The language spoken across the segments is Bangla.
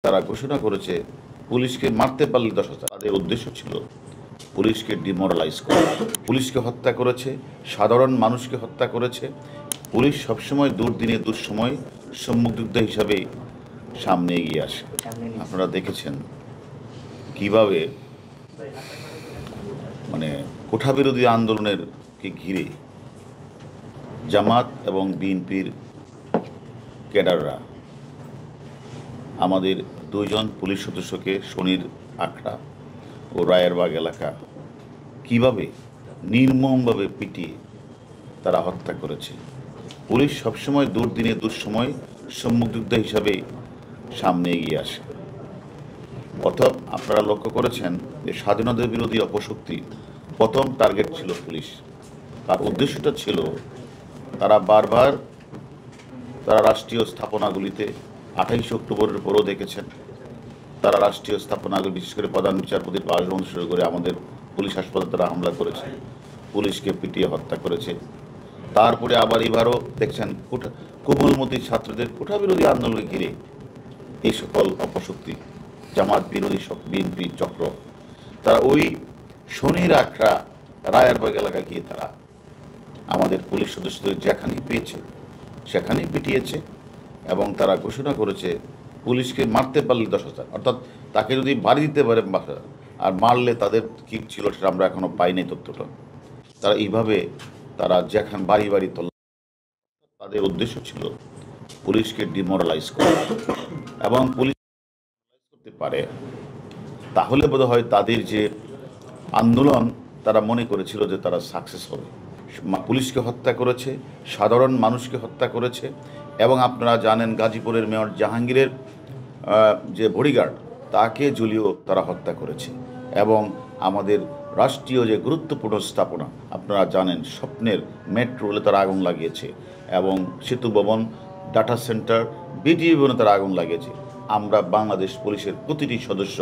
তারা ঘোষণা করেছে পুলিশকে মারতে পারলে 10,000। তাদের উদ্দেশ্য ছিল পুলিশকে ডিমোরালাইজ করা। পুলিশকে হত্যা করেছে, সাধারণ মানুষকে হত্যা করেছে। পুলিশ সবসময় দুর্দিনে দুঃসময় সম্মুখযুদ্ধ হিসাবে সামনে এগিয়ে আসে। আপনারা দেখেছেন কিভাবে কোঠা বিরোধী আন্দোলনের কে ঘিরে জামাত এবং বিএনপির ক্যাডাররা আমাদের 2 জন পুলিশ সদস্যকে শনির আখড়া ও রায়েরবাগ এলাকা কিভাবে নির্মমভাবে পিটিয়ে তারা হত্যা করেছে। পুলিশ সবসময় দুর্দিনে দুঃসময় সম্মুখযুদ্ধ হিসাবে সামনে এগিয়ে আসে। অর্থাৎ আপনারা লক্ষ্য করেছেন যে স্বাধীনতা বিরোধী অপশক্তি প্রথম টার্গেট ছিল পুলিশ। তার উদ্দেশ্যটা ছিল তারা বারবার তারা রাষ্ট্রীয় স্থাপনাগুলিতে 28 অক্টোবরের পরও দেখেছেন তারা রাষ্ট্রীয় স্থাপনাগুলি বিশেষ করে প্রধান বিচারপতির বাসভবন শুরু করে আমাদের পুলিশ হাসপাতালে তারা হামলা করেছে, পুলিশকে পিটিয়ে হত্যা করেছে। তারপরে আবার এবারও দেখছেন কোমলমতি ছাত্রদের কোঠা বিরোধী আন্দোলন ঘিরে এই সকল অপশক্তি জামাত বিরোধী বিএনপি চক্র তারা ওই শনির আখড়া রায়েরবাগ এলাকা গিয়ে তারা আমাদের পুলিশ সদস্যদের যেখানেই পেয়েছে সেখানেই পিটিয়েছে এবং তারা ঘোষণা করেছে পুলিশকে মারতে পারলে 10,000। অর্থাৎ তাকে যদি বাড়ি দিতে পারে আর মারলে তাদের কী ছিল সেটা আমরা এখনও পাইনি তথ্যটা। তারা এইভাবে তারা যেখানে বাড়ি বাড়ি তাদের উদ্দেশ্য ছিল পুলিশকে ডিমোরালাইজ করা এবং পুলিশ করতে পারে তাহলে বোধহয় তাদের যে আন্দোলন তারা মনে করেছিল যে তারা সাকসেস হবে। পুলিশকে হত্যা করেছে, সাধারণ মানুষকে হত্যা করেছে এবং আপনারা জানেন গাজীপুরের মেয়র জাহাঙ্গীরের যে বডিগার্ড তাকে ঝুলিয়েও তারা হত্যা করেছে এবং আমাদের রাষ্ট্রীয় যে গুরুত্বপূর্ণ স্থাপনা আপনারা জানেন স্বপ্নের মেট্রো রেলে তারা আগুন লাগিয়েছে এবং সেতু ভবন, ডাটা সেন্টার, বিটিভি ভবনে তারা আগুন লাগিয়েছে। আমরা বাংলাদেশ পুলিশের প্রতিটি সদস্য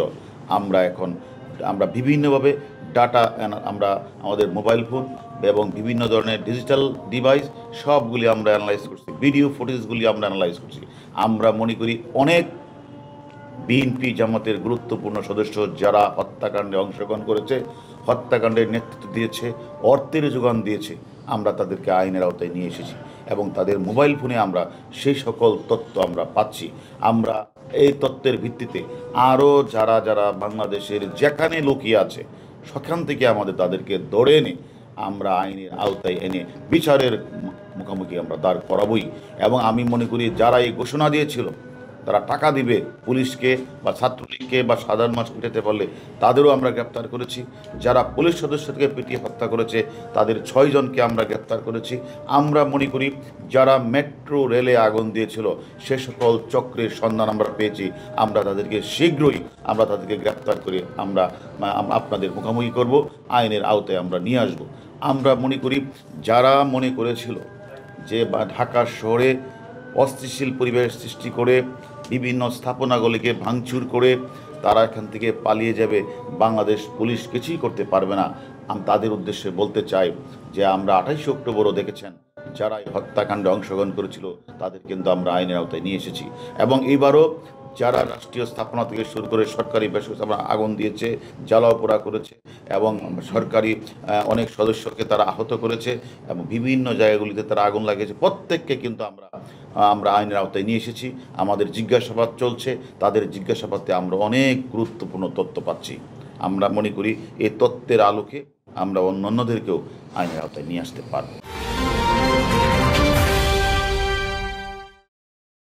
আমরা বিভিন্নভাবে ডাটা আমরা আমাদের মোবাইল ফোন এবং বিভিন্ন ধরনের ডিজিটাল ডিভাইস সবগুলি আমরা অ্যানালাইজ করছি, ভিডিও ফুটেজগুলি আমরা অ্যানালাইজ করছি। আমরা মনে করি অনেক বিএনপি জামাতের গুরুত্বপূর্ণ সদস্য যারা হত্যাকাণ্ডে অংশগ্রহণ করেছে, হত্যাকাণ্ডের নেতৃত্ব দিয়েছে, অর্থের যোগান দিয়েছে, আমরা তাদেরকে আইনের আওতায় নিয়ে এসেছি এবং তাদের মোবাইল ফোনে আমরা সেই সকল তথ্য আমরা পাচ্ছি। আমরা এই তথ্যের ভিত্তিতে আরও যারা যারা বাংলাদেশের যেখানে লুকিয়ে আছে সেখান থেকে তাদেরকে ধরে এনে আমরা আইনের আওতায় এনে বিচারের মুখোমুখি আমরা দাঁড় করাবই। এবং আমি মনে করি যারা এই ঘোষণা দিয়েছিল তারা টাকা দিবে পুলিশকে বা ছাত্রলীগকে বা সাধারণ মানুষ পিটাতে পারলে তাদেরও আমরা গ্রেপ্তার করেছি। যারা পুলিশ সদস্যদেরকে পিটিয়ে হত্যা করেছে তাদের 6 জনকে আমরা গ্রেপ্তার করেছি। আমরা মনে করি যারা মেট্রো রেলে আগুন দিয়েছিল সে সকল চক্রের সন্ধান আমরা পেয়েছি। আমরা তাদেরকে শীঘ্রই তাদেরকে গ্রেপ্তার করে আমরা আপনাদের মুখোমুখি করব, আইনের আওতায় আমরা নিয়ে আসব। আমরা মনে করি যারা মনে করেছিল যে ঢাকা শহরে অস্থিতিশীল পরিবেশ সৃষ্টি করে বিভিন্ন স্থাপনাগুলিকে ভাঙচুর করে তারা এখান থেকে পালিয়ে যাবে, বাংলাদেশ পুলিশ কিছুই করতে পারবে না, আমি তাদের উদ্দেশ্যে বলতে চাই যে আমরা 28 অক্টোবরও দেখেছেন যারা এই হত্যাকাণ্ডে অংশগ্রহণ করেছিল তাদের কিন্তু আমরা আইনের আওতায় নিয়ে এসেছি। এবং এবারও যারা রাষ্ট্রীয় স্থাপনা থেকে শুরু করে সরকারি বেসরকারি আগুন দিয়েছে, জ্বালাও পোড়া করেছে এবং সরকারি অনেক সদস্যকে তারা আহত করেছে এবং বিভিন্ন জায়গাগুলিতে তারা আগুন লাগিয়েছে, প্রত্যেককে কিন্তু আমরা আইনের আওতায় নিয়ে এসেছি। আমাদের জিজ্ঞাসাবাদ চলছে, তাদের জিজ্ঞাসাবাদে আমরা অনেক গুরুত্বপূর্ণ তথ্য পাচ্ছি। আমরা মনে করি এই তথ্যের আলোকে আমরা অন্যান্যদেরকেও আইনের আওতায় নিয়ে আসতে পারব।